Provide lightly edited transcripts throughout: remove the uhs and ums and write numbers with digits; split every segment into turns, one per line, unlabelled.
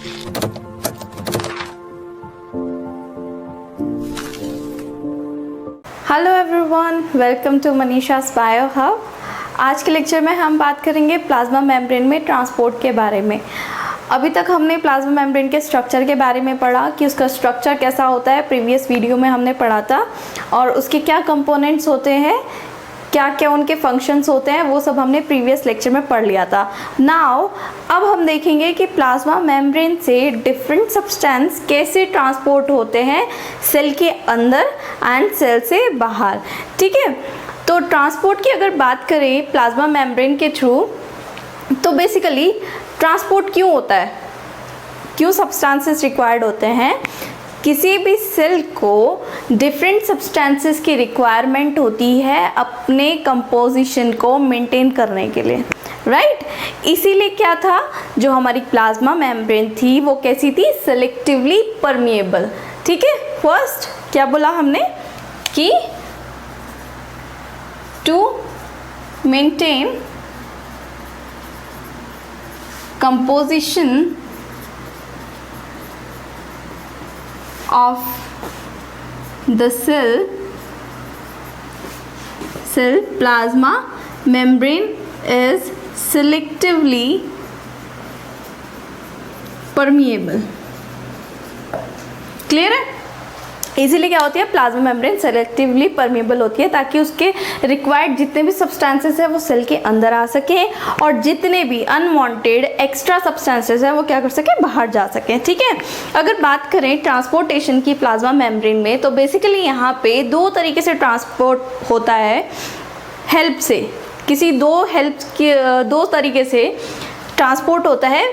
Hello everyone, welcome to Manisha's bio hub. आज के lecture में हम बात करेंगे प्लाज्मा मेम्ब्रेन में ट्रांसपोर्ट के बारे में। अभी तक हमने प्लाज्मा मेम्ब्रेन के स्ट्रक्चर के बारे में पढ़ा कि उसका स्ट्रक्चर कैसा होता है, प्रीवियस वीडियो में हमने पढ़ा था, और उसके क्या कंपोनेंट्स होते हैं, क्या क्या उनके फंक्शंस होते हैं, वो सब हमने प्रीवियस लेक्चर में पढ़ लिया था। नाउ अब हम देखेंगे कि प्लाज्मा मेम्ब्रेन से डिफरेंट सब्सटेंस कैसे ट्रांसपोर्ट होते हैं सेल के अंदर एंड सेल से बाहर। ठीक है, तो ट्रांसपोर्ट की अगर बात करें प्लाज्मा मेम्ब्रेन के थ्रू, तो बेसिकली ट्रांसपोर्ट क्यों होता है, क्यों सब्सटेंसेस रिक्वायर्ड होते हैं। किसी भी सेल को डिफरेंट सब्सटेंसेस की रिक्वायरमेंट होती है अपने कंपोजिशन को मेंटेन करने के लिए, राइट। इसीलिए क्या था, जो हमारी प्लाज्मा मेम्ब्रेन थी वो कैसी थी, सेलेक्टिवली परमिएबल। ठीक है, फर्स्ट क्या बोला हमने कि to maintain composition of the cell plasma membrane is selectively permeable। Clear है। इसीलिए क्या होती है, प्लाज्मा मेम्ब्रेन सेलेक्टिवली परमेबल होती है ताकि उसके रिक्वायर्ड जितने भी सब्सटेंसेस है वो सेल के अंदर आ सके, और जितने भी अनवांटेड एक्स्ट्रा सब्सटेंसेस है वो क्या कर सके, बाहर जा सके। ठीक है, अगर बात करें ट्रांसपोर्टेशन की प्लाज्मा मेम्ब्रेन में, तो बेसिकली यहाँ पे दो तरीके से ट्रांसपोर्ट होता है। हेल्प से, किसी दो तरीके से ट्रांसपोर्ट होता है।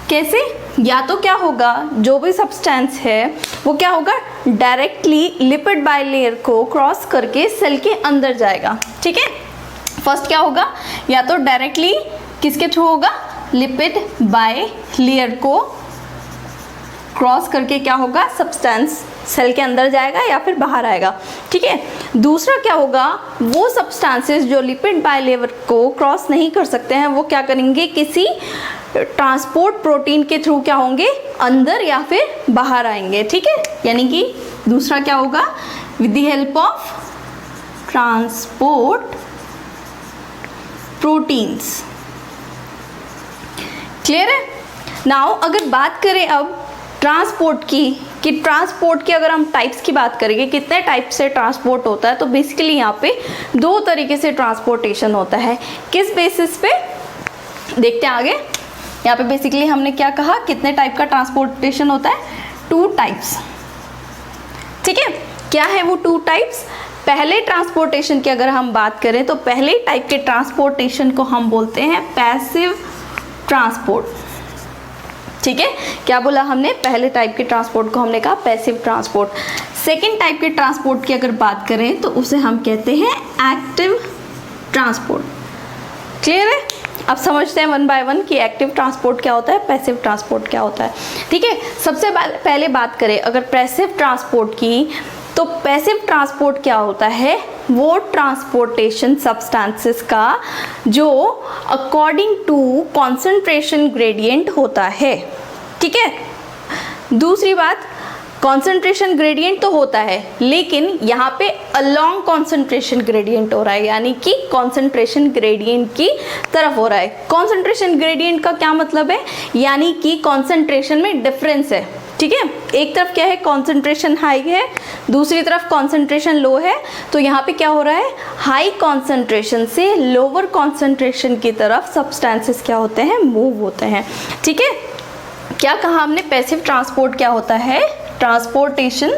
कैसे, या तो क्या होगा, जो भी सब्सटेंस है वो क्या होगा, डायरेक्टली लिपिड बाइलेयर को क्रॉस करके सेल के अंदर जाएगा। ठीक है, फर्स्ट क्या होगा, या तो डायरेक्टली किसके थ्रू होगा, लिपिड बाइलेयर को क्रॉस करके क्या होगा, सब्सटेंस सेल के अंदर जाएगा या फिर बाहर आएगा। ठीक है, दूसरा क्या होगा, वो सब्सटेंसेस जो लिपिड बाइलेयर को क्रॉस नहीं कर सकते हैं वो क्या करेंगे, किसी ट्रांसपोर्ट प्रोटीन के थ्रू क्या होंगे, अंदर या फिर बाहर आएंगे। ठीक है, यानी कि दूसरा क्या होगा, with the help of transport proteins. Clear है। नाउ अगर बात करें अब ट्रांसपोर्ट की, कि ट्रांसपोर्ट की अगर हम टाइप्स की बात करेंगे, कितने टाइप से ट्रांसपोर्ट होता है, तो बेसिकली यहाँ पे दो तरीके से ट्रांसपोर्टेशन होता है। किस बेसिस पे, देखते हैं आगे। यहाँ पे बेसिकली हमने क्या कहा, कितने टाइप का ट्रांसपोर्टेशन होता है, टू टाइप्स। ठीक है, क्या है वो टू टाइप्स। पहले ट्रांसपोर्टेशन की अगर हम बात करें तो पहले टाइप के ट्रांसपोर्टेशन को हम बोलते हैं पैसिव ट्रांसपोर्ट। ठीक है, क्या बोला हमने, पहले टाइप के ट्रांसपोर्ट को हमने कहा पैसिव ट्रांसपोर्ट। सेकेंड टाइप के ट्रांसपोर्ट की अगर बात करें तो उसे हम कहते हैं एक्टिव ट्रांसपोर्ट। क्लियर है। अब समझते हैं वन बाय वन कि एक्टिव ट्रांसपोर्ट क्या होता है, पैसिव ट्रांसपोर्ट क्या होता है। ठीक है, सबसे पहले बात करें अगर पैसिव ट्रांसपोर्ट की, तो पैसिव ट्रांसपोर्ट क्या होता है, वो ट्रांसपोर्टेशन सब्सटेंसेस का जो अकॉर्डिंग टू कॉन्सेंट्रेशन ग्रेडियंट होता है। ठीक है, दूसरी बात, कॉन्सेंट्रेशन ग्रेडियंट तो होता है लेकिन यहाँ पे अलोंग कॉन्सेंट्रेशन ग्रेडियंट हो रहा है, यानी कि कॉन्सेंट्रेशन ग्रेडियंट की तरफ हो रहा है। कॉन्सेंट्रेशन ग्रेडियंट का क्या मतलब है, यानी कि कॉन्सेंट्रेशन में डिफरेंस है। ठीक है, एक तरफ क्या है, कॉन्सेंट्रेशन हाई है, दूसरी तरफ कॉन्सेंट्रेशन लो है, तो यहाँ पे क्या हो रहा है, हाई कॉन्सेंट्रेशन से लोअर कॉन्सेंट्रेशन की तरफ सब्सटेंसेस क्या होते हैं, मूव होते हैं। ठीक है, क्या कहा हमने, पैसिव ट्रांसपोर्ट क्या होता है, ट्रांसपोर्टेशन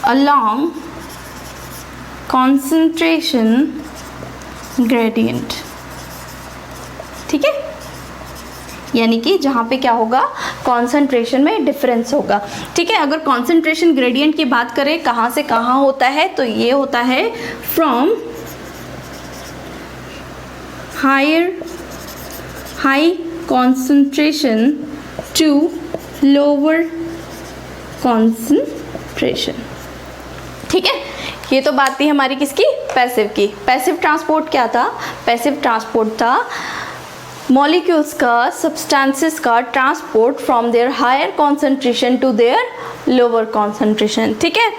अलोंग कॉन्सेंट्रेशन ग्रेडियंट। ठीक है, यानी कि जहाँ पे क्या होगा, कॉन्सेंट्रेशन में डिफरेंस होगा। ठीक है, अगर कॉन्सेंट्रेशन ग्रेडियंट की बात करें कहाँ से कहाँ होता है, तो ये होता है from high concentration to lower concentration. ठीक है, ये तो बात थी हमारी किसकी, पैसिव की। पैसिव ट्रांसपोर्ट क्या था, पैसिव ट्रांसपोर्ट था मॉलिक्यूल्स का, सब्सटेंसेस का transport from their higher concentration to their lower concentration. ठीक है,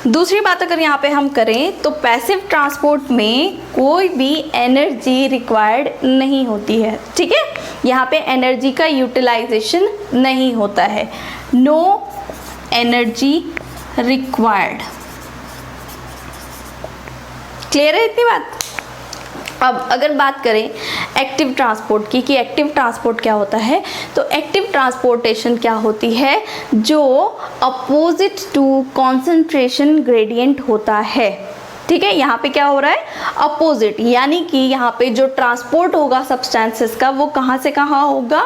दूसरी बात अगर यहाँ पे हम करें तो पैसिव ट्रांसपोर्ट में कोई भी एनर्जी रिक्वायर्ड नहीं होती है। ठीक है, यहाँ पे एनर्जी का यूटिलाइजेशन नहीं होता है, नो एनर्जी रिक्वायर्ड। क्लियर है इतनी बात। अब अगर बात करें एक्टिव ट्रांसपोर्ट की, कि एक्टिव ट्रांसपोर्ट क्या होता है, तो एक्टिव ट्रांसपोर्टेशन क्या होती है, जो अपोजिट टू कॉन्सेंट्रेशन ग्रेडियंट होता है। ठीक है, यहाँ पे क्या हो रहा है, अपोजिट, यानी कि यहाँ पे जो ट्रांसपोर्ट होगा सब्सटेंसेस का वो कहाँ से कहाँ होगा,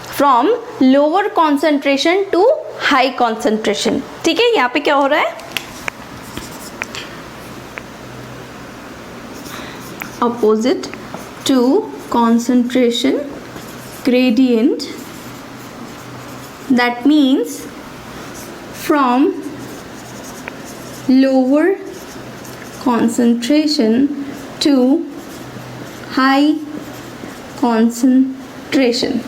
from lower concentration to high concentration. ठीक है, यहाँ पे क्या हो रहा है, opposite to concentration gradient, that means from lower concentration to high concentration।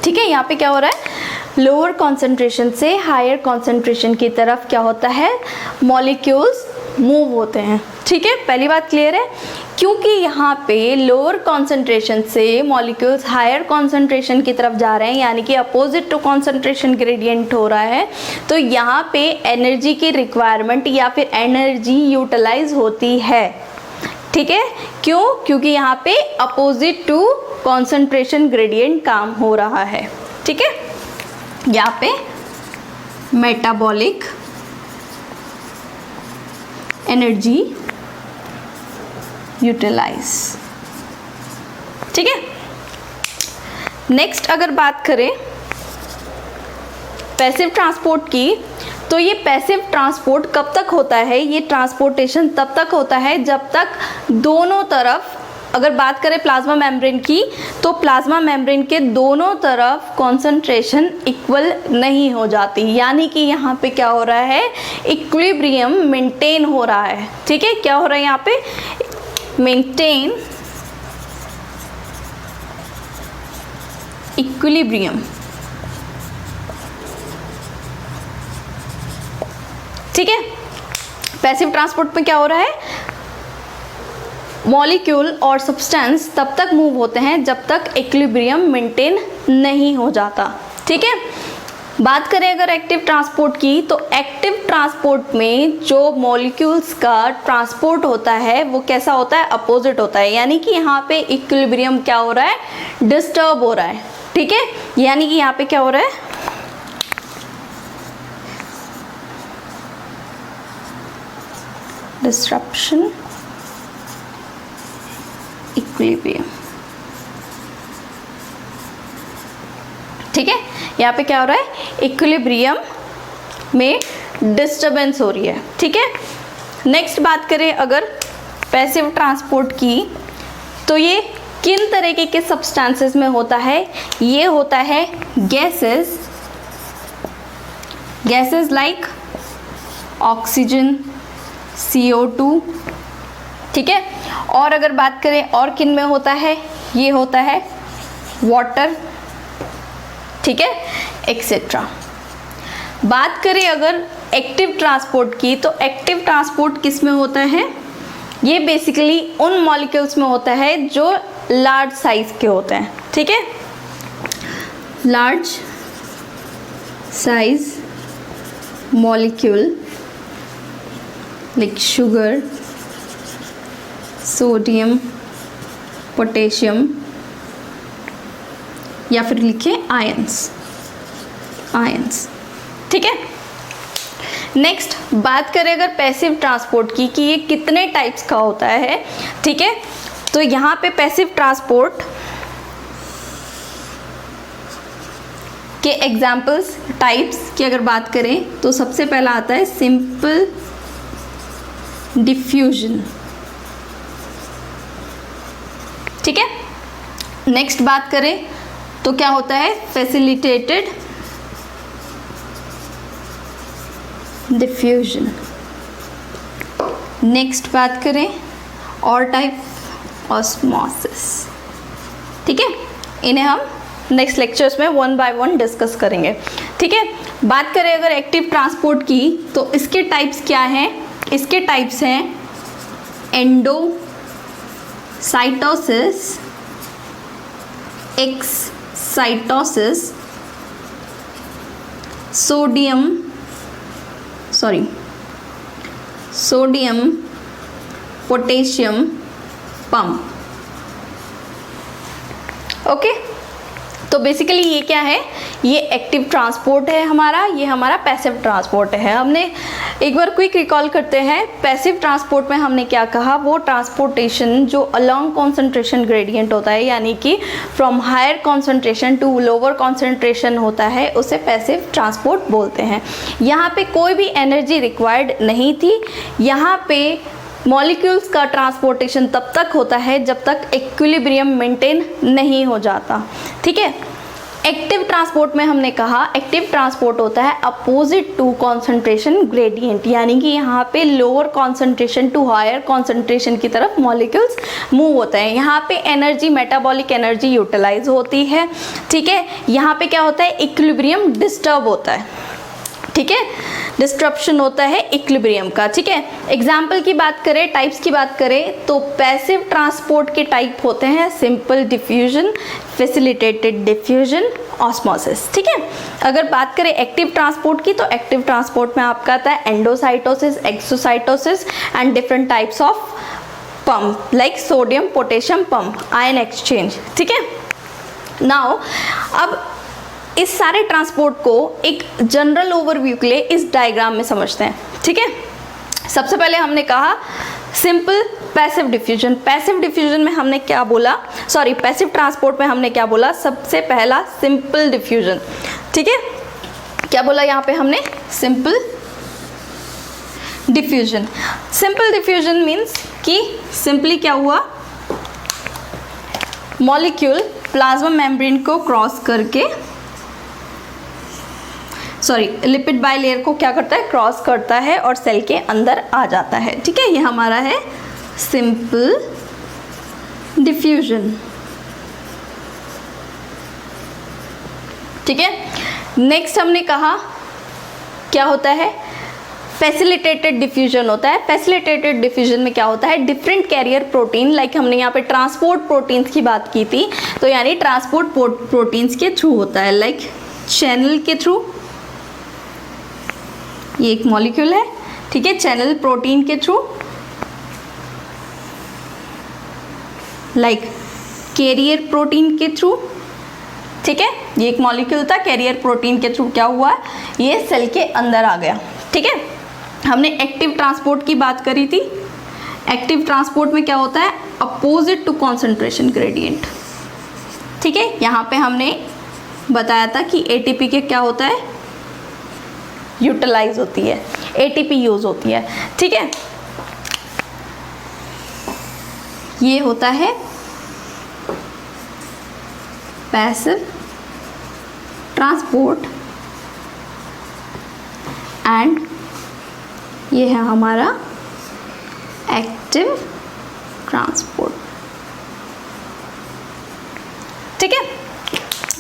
ठीक है, यहाँ पे क्या हो रहा है, लोअर कॉन्सेंट्रेशन से हायर कॉन्सेंट्रेशन की तरफ क्या होता है, मॉलिक्यूल्स मूव होते हैं। ठीक है, पहली बात क्लियर है, क्योंकि यहाँ पे लोअर कॉन्सेंट्रेशन से मॉलिक्यूल्स हायर कॉन्सेंट्रेशन की तरफ जा रहे हैं, यानी कि अपोजिट टू कॉन्सेंट्रेशन ग्रेडियंट हो रहा है, तो यहाँ पे एनर्जी की रिक्वायरमेंट या फिर एनर्जी यूटिलाइज होती है। ठीक है, क्यों, क्योंकि यहाँ पे अपोजिट टू कॉन्सेंट्रेशन ग्रेडियंट काम हो रहा है। ठीक है, यहाँ पे मेटाबॉलिक एनर्जी यूटिलाइज। ठीक है, नेक्स्ट अगर बात करें पैसिव ट्रांसपोर्ट की, तो ये पैसिव ट्रांसपोर्ट कब तक होता है, ये ट्रांसपोर्टेशन तब तक होता है जब तक दोनों तरफ, अगर बात करें प्लाज्मा मेम्ब्रेन की, तो प्लाज्मा मेम्ब्रेन के दोनों तरफ कॉन्सेंट्रेशन इक्वल नहीं हो जाती, यानी कि यहाँ पे क्या हो रहा है, इक्विलिब्रियम मेंटेन हो रहा है। ठीक है, क्या हो रहा है यहाँ पे, मेंटेन इक्विलिब्रियम। ठीक है, पैसिव ट्रांसपोर्ट में क्या हो रहा है, मॉलिक्यूल और सब्सटेंस तब तक मूव होते हैं जब तक इक्विलिब्रियम मेंटेन नहीं हो जाता। ठीक है, बात करें अगर एक्टिव ट्रांसपोर्ट की, तो एक्टिव ट्रांसपोर्ट में जो मॉलिक्यूल्स का ट्रांसपोर्ट होता है वो कैसा होता है, अपोजिट होता है, यानी कि यहाँ पे इक्विलिब्रियम क्या हो रहा है, डिस्टर्ब हो रहा है। ठीक है, यानी कि यहाँ पे क्या हो रहा है, डिस्ट्रप्शन इक्विलिब्रियम। ठीक है, यहाँ पे क्या हो रहा है, इक्विलिब्रियम में डिस्टरबेंस हो रही है। ठीक है, नेक्स्ट बात करें अगर पैसिव ट्रांसपोर्ट की, तो ये किन तरीके के सब्सटेंसेस में होता है, ये होता है gases, gases like oxygen, CO2। ठीक है, और अगर बात करें और किन में होता है, ये होता है वाटर। ठीक है, एक्सेट्रा। बात करें अगर एक्टिव ट्रांसपोर्ट की, तो एक्टिव ट्रांसपोर्ट किस में होता है, ये बेसिकली उन मॉलिक्यूल्स में होता है जो लार्ज साइज के होते हैं। ठीक है, large size molecule like sugar, sodium, potassium, या फिर लिखिए आयंस, आयंस। ठीक है, नेक्स्ट बात करें अगर पैसिव ट्रांसपोर्ट की, कि ये कितने टाइप्स का होता है। ठीक है, तो यहाँ पे पैसिव ट्रांसपोर्ट के एग्जाम्पल्स, टाइप्स की अगर बात करें, तो सबसे पहला आता है सिंपल डिफ्यूजन। ठीक है, नेक्स्ट बात करें तो क्या होता है, फैसिलिटेटेड डिफ्यूजन। नेक्स्ट बात करें और टाइप ऑस्मोसिस, ठीक है, इन्हें हम नेक्स्ट लेक्चर्स में वन बाय वन डिस्कस करेंगे, ठीक है। बात करें अगर एक्टिव ट्रांसपोर्ट की तो इसके टाइप्स क्या हैं, इसके टाइप्स हैं endocytosis, exocytosis, sodium potassium pump. Okay, तो बेसिकली ये क्या है, ये एक्टिव ट्रांसपोर्ट है हमारा, ये हमारा पैसिव ट्रांसपोर्ट है। हमने एक बार क्विक रिकॉल करते हैं, पैसिव ट्रांसपोर्ट में हमने क्या कहा, वो ट्रांसपोर्टेशन जो अलोंग कॉन्सेंट्रेशन ग्रेडियंट होता है, यानी कि from higher concentration to lower concentration होता है, उसे पैसिव ट्रांसपोर्ट बोलते हैं। यहाँ पे कोई भी एनर्जी रिक्वायर्ड नहीं थी, यहाँ पे मॉलिक्यूल्स का ट्रांसपोर्टेशन तब तक होता है जब तक इक्विलिब्रियम मेंटेन नहीं हो जाता, ठीक है। एक्टिव ट्रांसपोर्ट में हमने कहा एक्टिव ट्रांसपोर्ट होता है अपोजिट टू कॉन्सेंट्रेशन ग्रेडियंट, यानी कि यहाँ पे lower concentration to higher concentration की तरफ मॉलिक्यूल्स मूव होते हैं। यहाँ पे एनर्जी, मेटाबॉलिक एनर्जी यूटिलाइज होती है, ठीक है। यहाँ पे क्या होता है, इक्विलिब्रियम डिस्टर्ब होता है, ठीक है, डिस्ट्रप्शन होता है इक्विलिब्रियम का, ठीक है। एग्जाम्पल की बात करें, टाइप्स की बात करें तो पैसिव ट्रांसपोर्ट के टाइप होते हैं simple diffusion, facilitated diffusion, osmosis, ठीक है। अगर बात करें एक्टिव ट्रांसपोर्ट की तो एक्टिव ट्रांसपोर्ट में आपका आता है endocytosis, exocytosis and different types of pump like sodium potassium pump, ion exchange, ठीक है। नाउ अब इस सारे ट्रांसपोर्ट को एक जनरल ओवरव्यू के लिए इस डायग्राम में समझते हैं, ठीक है। सबसे पहले हमने कहा simple passive diffusion, passive diffusion में हमने क्या बोला, सॉरी पैसिव ट्रांसपोर्ट में हमने क्या बोला, सबसे पहला सिंपल डिफ्यूजन, ठीक है। क्या बोला यहाँ पे हमने, simple diffusion. Simple diffusion means कि सिंपली क्या हुआ, मॉलिक्यूल प्लाज्मा मेम्ब्रेन को क्रॉस करके, सॉरी लिपिड बाइलेयर को क्या करता है, क्रॉस करता है और सेल के अंदर आ जाता है, ठीक है। ये हमारा है सिंपल डिफ्यूजन, ठीक है। नेक्स्ट हमने कहा क्या होता है, फैसिलिटेटेड डिफ्यूजन होता है। फैसिलिटेटेड डिफ्यूजन में क्या होता है, डिफरेंट कैरियर प्रोटीन, लाइक हमने यहाँ पे ट्रांसपोर्ट प्रोटीन्स की बात की थी, तो यानी ट्रांसपोर्ट प्रोटीन्स के थ्रू होता है, लाइक चैनल के थ्रू, ये एक मॉलिक्यूल है, ठीक है, चैनल प्रोटीन के थ्रू, लाइक कैरियर प्रोटीन के थ्रू, ठीक है। ये एक मॉलिक्यूल था, कैरियर प्रोटीन के थ्रू क्या हुआ, ये सेल के अंदर आ गया, ठीक है। हमने एक्टिव ट्रांसपोर्ट की बात करी थी। एक्टिव ट्रांसपोर्ट में क्या होता है, अपोजिट टू कॉन्सेंट्रेशन ग्रेडियंट, ठीक है। यहाँ पे हमने बताया था कि एटीपी के क्या होता है, यूटिलाइज होती है, एटीपी यूज होती है, ठीक है। ये होता है पैसिव ट्रांसपोर्ट एंड ये है हमारा एक्टिव ट्रांसपोर्ट, ठीक है।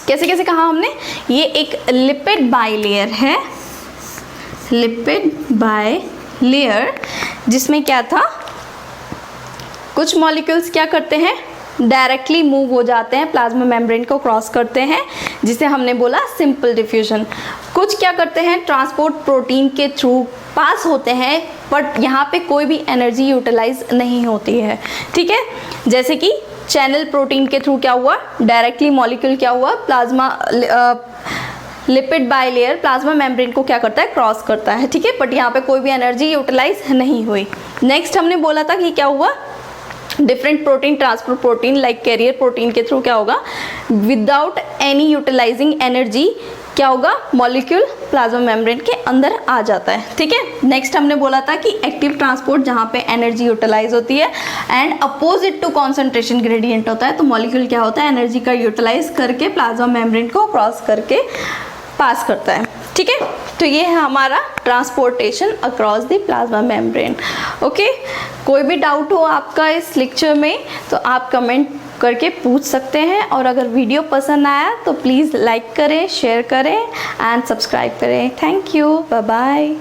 कैसे कैसे कहा हमने, ये एक लिपिड बाइलेयर है, लिपिड बाइलेयर, जिसमें क्या था, कुछ मॉलिक्यूल्स क्या करते हैं, डायरेक्टली मूव हो जाते हैं, प्लाज्मा मेम्ब्रेन को क्रॉस करते हैं, जिसे हमने बोला सिंपल डिफ्यूजन। कुछ क्या करते हैं, ट्रांसपोर्ट प्रोटीन के थ्रू पास होते हैं, बट यहाँ पे कोई भी एनर्जी यूटिलाइज नहीं होती है, ठीक है। जैसे कि चैनल प्रोटीन के थ्रू क्या हुआ, डायरेक्टली मॉलिक्यूल क्या हुआ, plasma lipid bilayer plasma membrane को क्या करता है, क्रॉस करता है, ठीक है, बट यहाँ पे कोई भी एनर्जी यूटिलाइज नहीं हुई। नेक्स्ट हमने बोला था कि क्या हुआ, different protein, transport protein like carrier protein के थ्रू क्या होगा, विदाउट एनी यूटिलाइजिंग एनर्जी क्या होगा, मॉलिक्यूल प्लाज्मा मेम्ब्रेन के अंदर आ जाता है, ठीक है। नेक्स्ट हमने बोला था कि एक्टिव ट्रांसपोर्ट जहाँ पे एनर्जी यूटिलाइज होती है and opposite to concentration gradient होता है, तो मॉलिक्यूल क्या होता है, एनर्जी का यूटिलाइज करके प्लाज्मा मेम्ब्रेन को क्रॉस करके पास करता है, ठीक है। तो ये है हमारा transportation across the plasma membrane. Okay, कोई भी डाउट हो आपका इस लेक्चर में तो आप कमेंट करके पूछ सकते हैं, और अगर वीडियो पसंद आया तो प्लीज़ लाइक करें, शेयर करें एंड सब्सक्राइब करें। Thank you, bye bye.